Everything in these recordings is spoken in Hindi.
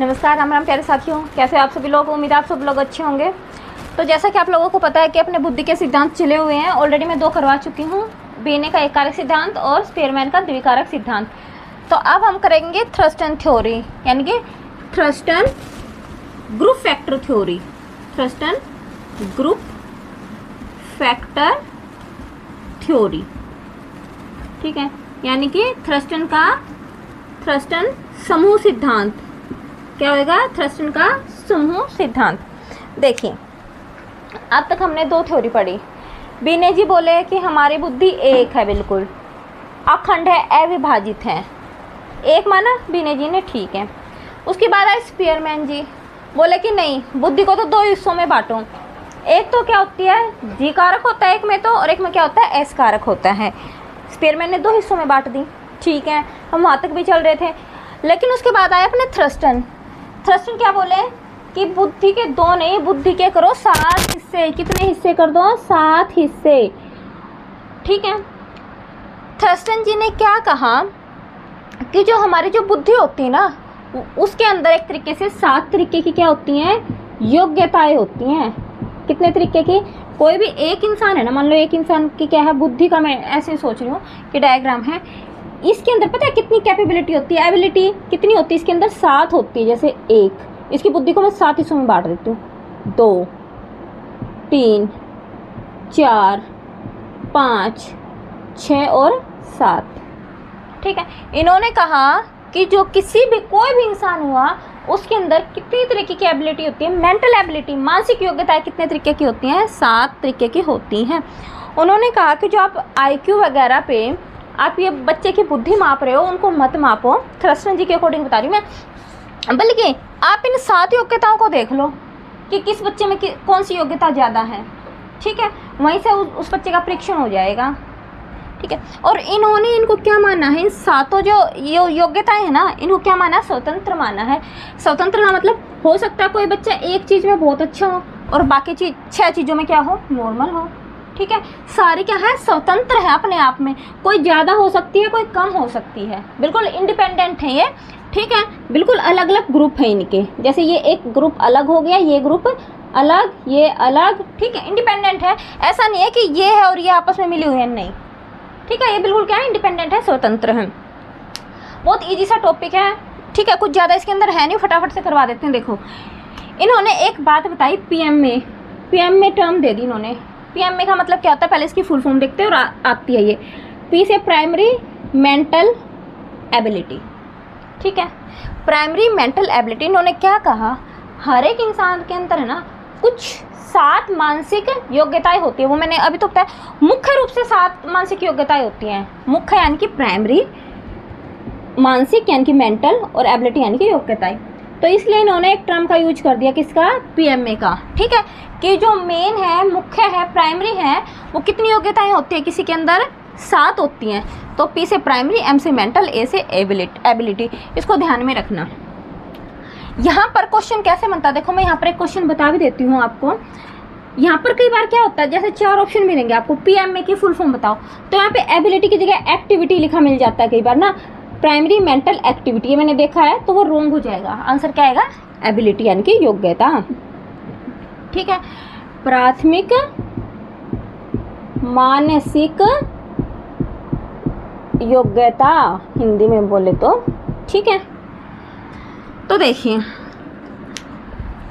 नमस्कार, राम राम प्यारे साथियों, कैसे आप सभी लोग। उम्मीद है आप सब लोग अच्छे होंगे। तो जैसा कि आप लोगों को पता है कि अपने बुद्धि के सिद्धांत चले हुए हैं, ऑलरेडी मैं 2 करवा चुकी हूँ, बीने का एक कारक सिद्धांत और स्पेयरमैन का द्विकारक सिद्धांत। तो अब हम करेंगे थ्रस्टन थ्योरी, यानी कि Thurstone group factor theory. Thurstone group factor theory, ठीक है, यानी कि थ्रस्टन समूह सिद्धांत। क्या होगा? थ्रस्टन का समूह सिद्धांत। देखिए, अब तक हमने 2 थ्योरी पढ़ी। बीने जी बोले कि हमारी बुद्धि एक है, बिल्कुल अखंड है, अविभाजित है। एक माना बीने जी ने, ठीक है। उसके बाद आए स्पीयरमैन जी, बोले कि नहीं, बुद्धि को तो 2 हिस्सों में बांटो। एक तो क्या होती है, जी कारक होता है एक में तो, और एक में क्या होता है, एस कारक होता है। स्पीयरमैन ने 2 हिस्सों में बांट दी, ठीक है, हम वहाँ तक भी चल रहे थे। लेकिन उसके बाद आए अपने थ्रस्टन क्या बोले कि बुद्धि के 2 नहीं, बुद्धि के करो 7 हिस्से। कितने हिस्से कर दो? 7 हिस्से, ठीक है। थ्रस्टन जी ने क्या कहा कि जो हमारी जो बुद्धि होती है ना, उसके अंदर एक तरीके से 7 तरीके की क्या होती हैं, योग्यताएं होती हैं। कितने तरीके की? कोई भी एक इंसान है ना, मान लो एक इंसान की क्या है बुद्धि का, मैं ऐसे सोच रही हूँ कि डायग्राम है, इसके अंदर पता है कितनी कैपेबिलिटी होती है, एबिलिटी कितनी होती है इसके अंदर? 7 होती है। जैसे एक, इसकी बुद्धि को मैं 7 हिस्सों में बांट देती हूँ, 2, 3, 4, 5, 6 और 7, ठीक है। इन्होंने कहा कि जो किसी भी कोई भी इंसान हुआ, उसके अंदर कितनी तरीके की एबिलिटी होती है, मेंटल एबिलिटी, मानसिक योग्यताएं कितने तरीके की होती हैं? 7 तरीके की होती हैं। उन्होंने कहा कि जो आप IQ वगैरह पे आप ये बच्चे की बुद्धि माप रहे हो, उनको मत मापो। थ्रस्टन जी के अकॉर्डिंग बता रही हूँ मैं, बल्कि आप इन 7 योग्यताओं को देख लो कि किस बच्चे में कौन सी योग्यता ज़्यादा है, ठीक है। वहीं से उस बच्चे का परीक्षण हो जाएगा, ठीक है। और इन्होंने इनको क्या माना है, इन 7 जो योग्यताएं हैं ना, इनको क्या माना? स्वतंत्र माना है। स्वतंत्र का मतलब, हो सकता है कोई बच्चा एक चीज़ में बहुत अच्छा हो और बाकी 6 चीज़ों में क्या हो, नॉर्मल हो, ठीक है। सारी क्या है, स्वतंत्र है अपने आप में। कोई ज़्यादा हो सकती है, कोई कम हो सकती है, बिल्कुल इंडिपेंडेंट है ये, ठीक है। बिल्कुल अलग अलग ग्रुप है इनके, जैसे ये एक ग्रुप अलग हो गया, ये ग्रुप अलग, ये अलग, ठीक है, इंडिपेंडेंट है। ऐसा नहीं है कि ये है और ये आपस में मिली हुई है, नहीं, ठीक है, ये बिल्कुल क्या है, इंडिपेंडेंट है, स्वतंत्र है। बहुत ईजी सा टॉपिक है, ठीक है, कुछ ज़्यादा इसके अंदर है नहीं, फटाफट से करवा देते हैं। देखो, इन्होंने एक बात बताई, पीएम में टर्म दे दी इन्होंने। पीएमए का मतलब क्या होता है, पहले इसकी फुल फॉर्म देखते हैं और आती है ये पी से प्राइमरी मेंटल एबिलिटी, ठीक है। प्राइमरी मेंटल एबिलिटी, इन्होंने क्या कहा, हर एक इंसान के अंदर है ना कुछ 7 मानसिक योग्यताएं होती है। वो मैंने अभी तो बताया, मुख्य रूप से 7 मानसिक योग्यताएं होती हैं। मुख्य यानी कि प्राइमरी, मानसिक यानी कि मेंटल, और एबिलिटी यानी कि योग्यताएं। तो इसलिए इन्होंने एक टर्म का यूज कर दिया, किसका? पीएमए का, ठीक है, कि जो मेन है, मुख्य है, प्राइमरी है, वो कितनी योग्यताएं होती है किसी के अंदर? 7 होती हैं। तो पी से प्राइमरी, एम से मेंटल, ए से एबिलिटी, इसको ध्यान में रखना। यहाँ पर क्वेश्चन कैसे बनता है, देखो मैं यहाँ पर एक क्वेश्चन बता भी देती हूँ आपको। यहाँ पर कई बार क्या होता है, जैसे 4 ऑप्शन मिलेंगे आपको, पीएमए की फुल फॉर्म बताओ, तो यहाँ पे एबिलिटी की जगह एक्टिविटी लिखा मिल जाता है कई बार ना, प्राइमरी मेंटल एक्टिविटी, ये मैंने देखा है, तो वो रॉन्ग हो जाएगा। आंसर क्या आएगा? एबिलिटी यानी कि योग्यता, ठीक है। प्राथमिक मानसिक योग्यता हिंदी में बोले तो, ठीक है। तो देखिए,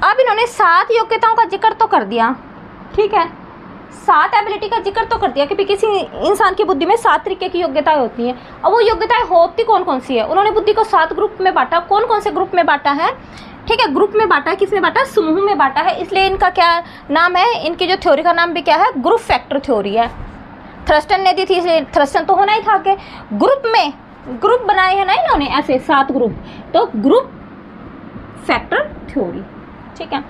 अब इन्होंने 7 योग्यताओं का जिक्र तो कर दिया, ठीक है, 7 एबिलिटी का जिक्र तो कर दिया कि किसी इंसान की बुद्धि में 7 तरीके की योग्यताएं होती हैं। अब वो योग्यताएं होती कौन कौन सी है? उन्होंने बुद्धि को 7 ग्रुप में बांटा। कौन कौन से ग्रुप में बांटा है? ठीक है, ग्रुप में बांटा है, किस में बांटा? समूह में बांटा है। इसलिए इनका क्या नाम है, इनकी जो थ्योरी का नाम भी क्या है? ग्रुप फैक्टर थ्योरी है। थ्रस्टन ने दी थी, इसलिए थ्रस्टन तो होना ही था कि ग्रुप में ग्रुप बनाए हैं ना इन्होंने, ऐसे 7 ग्रुप, तो ग्रुप फैक्टर थ्योरी, ठीक है।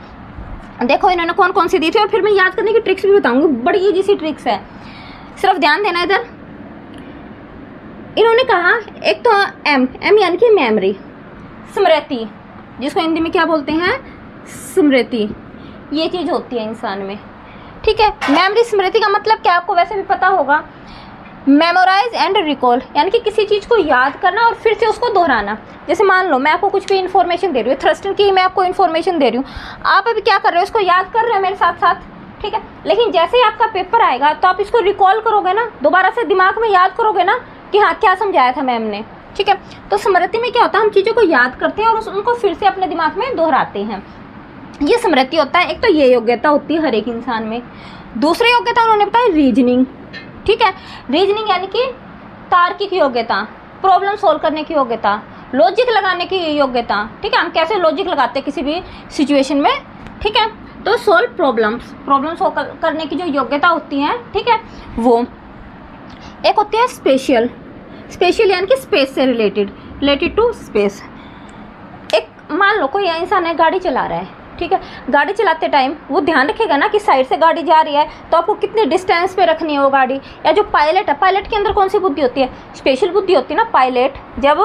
देखो इन्होंने कौन कौन सी दी थी, और फिर मैं याद करने की ट्रिक्स भी बताऊंगी, बड़ी इजी सी ट्रिक्स है, सिर्फ ध्यान देना इधर। इन्होंने कहा एक तो एम यानी कि मेमोरी, स्मृति, जिसको हिंदी में क्या बोलते हैं? स्मृति, ये चीज़ होती है इंसान में, ठीक है। मेमोरी, स्मृति का मतलब क्या आपको वैसे भी पता होगा मेमोराइज एंड रिकॉल, यानी कि किसी चीज़ को याद करना और फिर से उसको दोहराना। जैसे मान लो मैं आपको कुछ भी इन्फॉर्मेशन दे रही हूँ, थ्रस्टन की मैं आपको इन्फॉर्मेशन दे रही हूँ, आप अभी क्या कर रहे हो, इसको याद कर रहे हो मेरे साथ साथ, ठीक है। लेकिन जैसे ही आपका पेपर आएगा तो आप इसको रिकॉल करोगे ना, दोबारा से दिमाग में याद करोगे ना कि हाँ क्या समझाया था मैम ने, ठीक है। तो स्मृति में क्या होता है, हम चीज़ों को याद करते हैं और उनको फिर से अपने दिमाग में दोहराते हैं, ये स्मृति होता है। एक तो ये योग्यता होती है हर एक इंसान में। दूसरी योग्यता उन्होंने बताई रीजनिंग, ठीक है। रीजनिंग यानी कि तार्किक योग्यता, प्रॉब्लम सॉल्व करने की योग्यता, लॉजिक लगाने की योग्यता, ठीक है। हम कैसे लॉजिक लगाते हैं किसी भी सिचुएशन में, ठीक है। तो सॉल्व प्रॉब्लम सॉल्व करने की जो योग्यता होती है, ठीक है, वो एक होती है स्पेशल यानी कि स्पेस से रिलेटेड टू स्पेस। एक मान लो कोई इंसान है, गाड़ी चला रहा है, ठीक है। गाड़ी चलाते टाइम वो ध्यान रखेगा ना कि साइड से गाड़ी जा रही है तो आपको कितनी डिस्टेंस पे रखनी है वो गाड़ी। या जो पायलट है, पायलट के अंदर कौन सी बुद्धि होती है, स्पेशल बुद्धि होती है ना। पायलट जब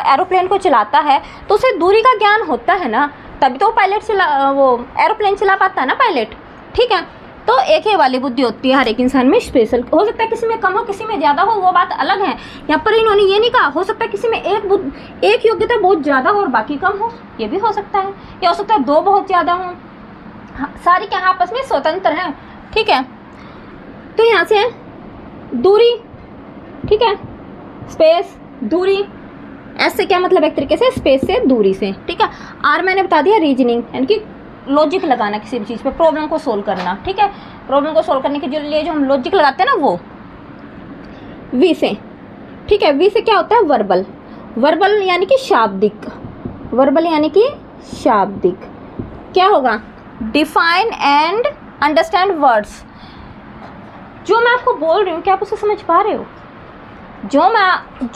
एरोप्लेन को चलाता है तो उसे दूरी का ज्ञान होता है ना, तभी तो वो एरोप्लेन चला पाता है ना पायलट, ठीक है। तो एक ही वाली बुद्धि होती है हर एक इंसान में स्पेशल। हो सकता है किसी में कम हो, किसी में ज़्यादा हो, वो बात अलग है। यहाँ पर इन्होंने ये नहीं कहा, हो सकता है किसी में एक योग्यता बहुत ज़्यादा हो और बाकी कम हो, ये भी हो सकता है। या हो सकता है दो बहुत ज़्यादा हो, सारी क्या आपस में स्वतंत्र हैं, ठीक है। तो यहाँ से है दूरी, ठीक है, स्पेस, दूरी, ऐसे क्या मतलब एक तरीके से स्पेस से दूरी से, ठीक है। आर मैंने बता दिया रीजनिंग यानी कि लॉजिक लगाना किसी भी चीज़ पे, प्रॉब्लम को सोल्व करना, ठीक है। प्रॉब्लम को सोल्व करने के लिए जो हम लॉजिक लगाते हैं ना वो। वी से, ठीक है, वी से क्या होता है वर्बल यानी कि शाब्दिक, क्या होगा, डिफाइन एंड अंडरस्टैंड वर्ड्स। जो मैं आपको बोल रही हूँ क्या आप उसे समझ पा रहे हो, जो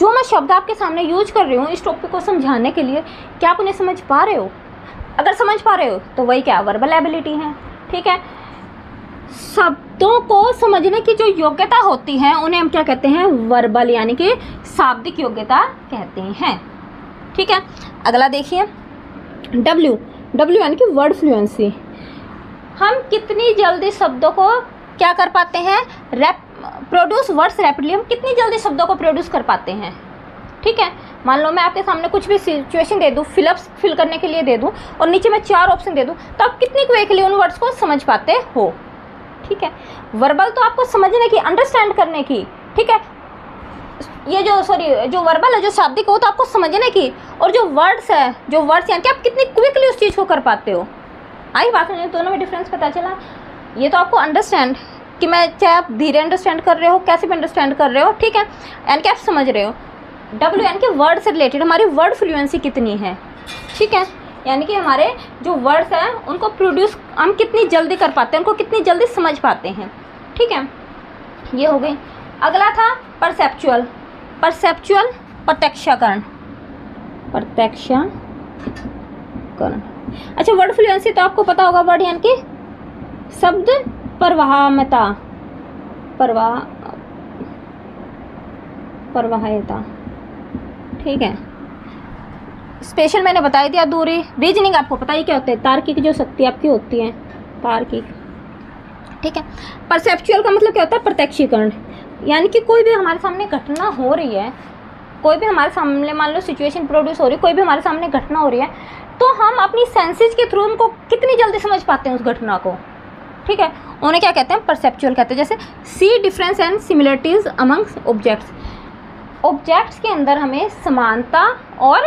मैं शब्द आपके सामने यूज कर रही हूँ इस टॉपिक को समझाने के लिए, क्या आप उन्हें समझ पा रहे हो। अगर समझ पा रहे हो तो वही क्या वर्बल एबिलिटी है, ठीक है। शब्दों को समझने की जो योग्यता होती है उन्हें हम क्या कहते हैं, वर्बल यानी कि शाब्दिक योग्यता कहते हैं, ठीक है। अगला देखिए डब्ल्यू यानी कि वर्ड फ्लुएंसी। हम कितनी जल्दी शब्दों को क्या कर पाते हैं, प्रोड्यूस वर्ड्स रैपिडली, हम कितनी जल्दी शब्दों को प्रोड्यूस कर पाते हैं, ठीक है। मान लो मैं आपके सामने कुछ भी सिचुएशन दे दूँ, फिल करने के लिए दे दूँ और नीचे मैं 4 ऑप्शन दे दूँ, तो आप कितनी क्विकली उन वर्ड्स को समझ पाते हो, ठीक है। वर्बल तो आपको समझने की, अंडरस्टैंड करने की, ठीक है। ये जो वर्बल है, जो शाब्दिक हो, तो आपको समझने की, और जो वर्ड्स यानी कि आप कितनी क्विकली उस चीज़ को कर पाते हो। आई बात नहीं, दोनों में डिफरेंस पता चला। ये तो आपको अंडरस्टैंड कि मैं चाहे आप धीरे अंडरस्टैंड कर रहे हो, कैसे भी अंडरस्टैंड कर रहे हो, ठीक है, यानी कि आप समझ रहे हो। डब्ल्यू यानी कि वर्ड से रिलेटेड, हमारी वर्ड फ्लुएंसी कितनी है, ठीक है, यानी कि हमारे जो वर्ड्स हैं उनको प्रोड्यूस हम कितनी जल्दी कर पाते हैं, उनको कितनी जल्दी समझ पाते हैं, ठीक है। ये हो गई। अगला था परसेप्चुअल प्रत्यक्षकरण। अच्छा, वर्ड फ्लुएंसी तो आपको पता होगा, वर्ड यानी कि शब्द प्रवाहयता, ठीक है। स्पेशल मैंने बता दिया, दूरी। रीजनिंग आपको पता ही क्या होता है, तार्किक जो शक्ति आपकी होती है, तार्किक, ठीक है। परसेप्चुअल का मतलब क्या होता है, प्रत्यक्षीकरण, यानी कि कोई भी हमारे सामने घटना हो रही है, कोई भी हमारे सामने मान लो सिचुएशन प्रोड्यूस हो रही है, कोई भी हमारे सामने घटना हो रही है, तो हम अपनी सेंसेस के थ्रू उनको कितनी जल्दी समझ पाते हैं उस घटना को, ठीक है। उन्हें क्या कहते हैं, परसेप्चुअल कहते हैं। जैसे see difference and similarities amongst objects के अंदर हमें समानता और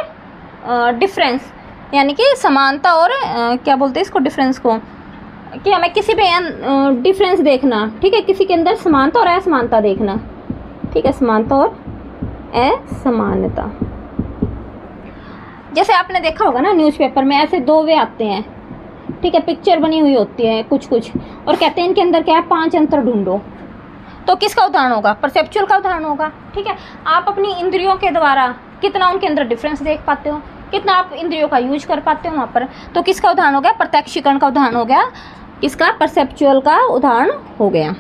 डिफरेंस, यानी कि समानता और क्या बोलते हैं इसको, डिफरेंस को, कि हमें किसी पे डिफरेंस देखना, ठीक है, किसी के अंदर समानता और असमानता देखना, ठीक है, समानता और असमानता। जैसे आपने देखा होगा ना न्यूज़पेपर में ऐसे 2 वे आते हैं, ठीक है, पिक्चर बनी हुई होती है कुछ और कहते हैं इनके अंदर क्या है, 5 अंतर ढूंढो। तो किसका उदाहरण होगा, परसेप्चुअल का उदाहरण होगा, ठीक है। आप अपनी इंद्रियों के द्वारा कितना उनके अंदर डिफरेंस देख पाते हो, कितना आप इंद्रियों का यूज कर पाते हो वहाँ पर, तो किसका उदाहरण हो गया, प्रत्यक्षीकरण का उदाहरण हो गया, किसका, परसेप्चुअल का उदाहरण हो गया,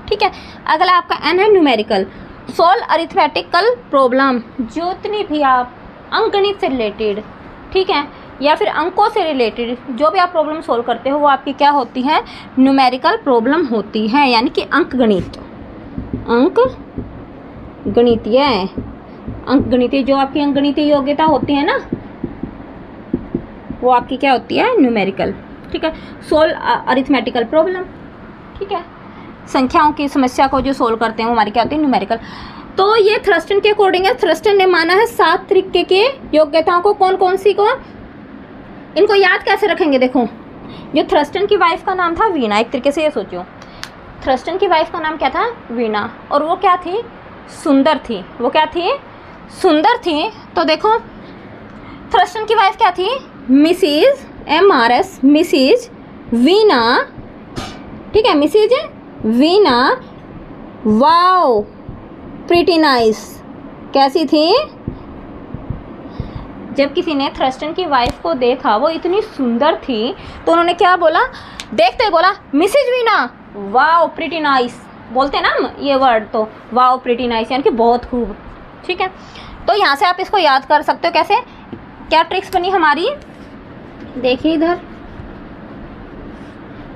ठीक है। अगला आपका एन है न्यूमेरिकल, सोल्व अरिथमेटिकल प्रॉब्लम, जितनी भी आप अंकगणित से रिलेटेड, ठीक है, या फिर अंकों से रिलेटेड जो भी आप प्रॉब्लम सोल्व करते हो वो आपकी क्या होती है, न्यूमेरिकल प्रॉब्लम होती है, यानी कि अंकगणित गणितीय अंकगणितीय, जो आपकी अंकगणितीय योग्यता होती है ना, वो आपकी क्या होती है, न्यूमेरिकल। ठीक है, सोल्व अरिथमेटिकल प्रॉब्लम। ठीक है, संख्याओं की समस्या को जो सोल्व करते हैं वो हमारी क्या होती है, न्यूमेरिकल। तो ये थ्रस्टन के अकॉर्डिंग है। थ्रस्टन ने माना है 7 तरीके के योग्यताओं को। कौन कौन सी को, इनको याद कैसे रखेंगे, देखो जो थ्रस्टन की वाइफ का नाम था वीणा, एक तरीके से ये सोचो, थ्रस्टन की वाइफ का नाम क्या था, वीणा, और वो क्या थी, सुंदर थी। वो क्या थी, सुंदर थी। तो देखो थ्रस्टन की वाइफ क्या थी, मिसिज MRS, मिसिज वीणा। ठीक है, मिसिज वीणा, वाओ प्रीटी नाइस, कैसी थी। जब किसी ने थ्रस्टन की वाइफ को देखा, वो इतनी सुंदर थी, तो उन्होंने क्या बोला, देखते ही बोला मिसिज वीणा वाओ प्रीटी नाइस, बोलते हैं ना ये वर्ड, तो वाओ प्रीटी नाइस यानी कि बहुत खूब। ठीक है, तो यहाँ से आप इसको याद कर सकते हो। कैसे, क्या ट्रिक्स बनी हमारी, देखिए इधर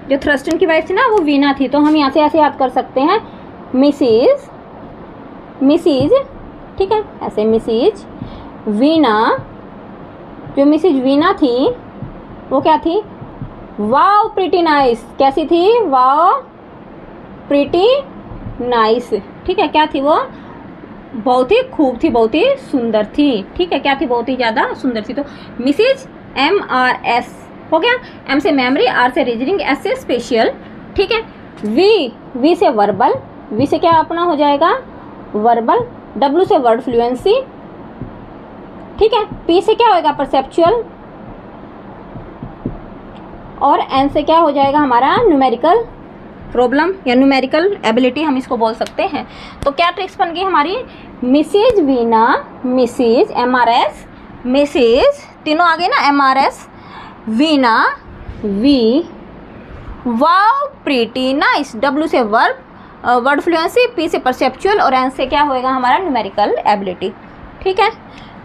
जो थ्रस्टन की वाइफ थी ना वो वीणा थी, तो हम यहाँ से ऐसे याद कर सकते हैं, मिसिज, ठीक है, ऐसे मिसिज वीणा, जो मिसिज वीणा थी वो क्या थी, वाओ प्रीटी नाइस, कैसी थी, वाओ प्रीटी नाइस। ठीक है, क्या थी वो, बहुत ही खूब थी, बहुत ही सुंदर थी। ठीक है, क्या थी, बहुत ही ज़्यादा सुंदर थी। तो मिसिज MRS हो गया, M से मेमोरी, R से रीजनिंग, S से स्पेशल। ठीक है, V से वर्बल, V से क्या अपना हो जाएगा, वर्बल, W से वर्ड फ्लुएंसी। ठीक है, P से क्या होएगा, परसेप्चुअल, और N से क्या हो जाएगा हमारा, न्यूमेरिकल प्रॉब्लम या न्यूमेरिकल एबिलिटी हम इसको बोल सकते हैं। तो क्या ट्रिक्स बन गई हमारी, मिसिज वीणा, मिसिज MRS, मिसिज, तीनों आ गए ना, MRS, वीणा, V, wow pretty nice, W से वर्ड फ्लुएंसी, P से परसेप्चुअल, और N से क्या होएगा हमारा, न्यूमेरिकल एबिलिटी। ठीक है,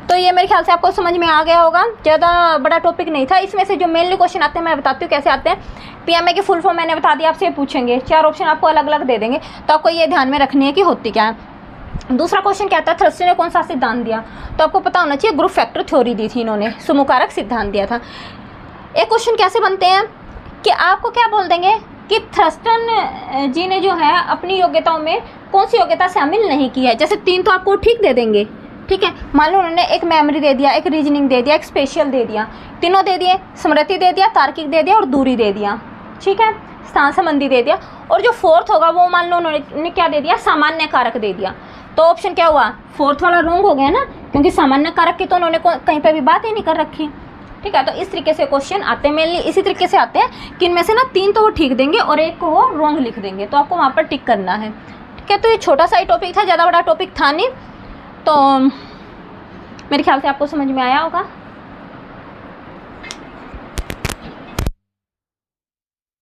तो ये मेरे ख्याल से आपको समझ में आ गया होगा। ज़्यादा बड़ा टॉपिक नहीं था। इसमें से जो मेनली क्वेश्चन आते हैं मैं बताती हूँ कैसे आते हैं। PMA की फुल फॉर्म मैंने बता दिया, आपसे पूछेंगे, 4 ऑप्शन आपको अलग अलग दे देंगे, तो आपको ये ध्यान में रखनी है कि होती क्या है। दूसरा क्वेश्चन क्या था, थ्रस्टन ने कौन सा सिद्धांत दिया, तो आपको पता होना चाहिए, ग्रुप फैक्टर थ्योरी दी थी इन्होंने, समूहकारक सिद्धांत दिया था। एक क्वेश्चन कैसे बनते हैं कि आपको क्या बोल देंगे कि थ्रस्टन जी ने जो है अपनी योग्यताओं में कौन सी योग्यता शामिल नहीं की है। जैसे 3 तो आपको ठीक दे देंगे। ठीक है, मान लो उन्होंने एक मेमोरी दे दिया, एक रीजनिंग दे दिया, एक स्पेशल दे दिया, तीनों दे दिए, स्मृति दे दिया, तार्किक दे दिया और दूरी दे दिया। ठीक है, स्थान संबंधी दे दिया, और जो 4th होगा वो मान लो उन्होंने क्या दे दिया, सामान्य कारक दे दिया। तो ऑप्शन क्या हुआ, 4th वाला रॉन्ग हो गया ना, क्योंकि सामान्य कारक की तो उन्होंने कहीं पर भी बात ही नहीं कर रखी। ठीक है, तो इस तरीके से क्वेश्चन आते हैं, मेनली इसी तरीके से आते हैं कि इनमें से ना 3 तो वो ठीक देंगे और 1 को वो रॉन्ग लिख देंगे, तो आपको वहाँ पर टिक करना है। ठीक है, तो ये छोटा सा ही टॉपिक था, ज़्यादा बड़ा टॉपिक था नहीं, तो मेरे ख्याल से आपको समझ में आया होगा।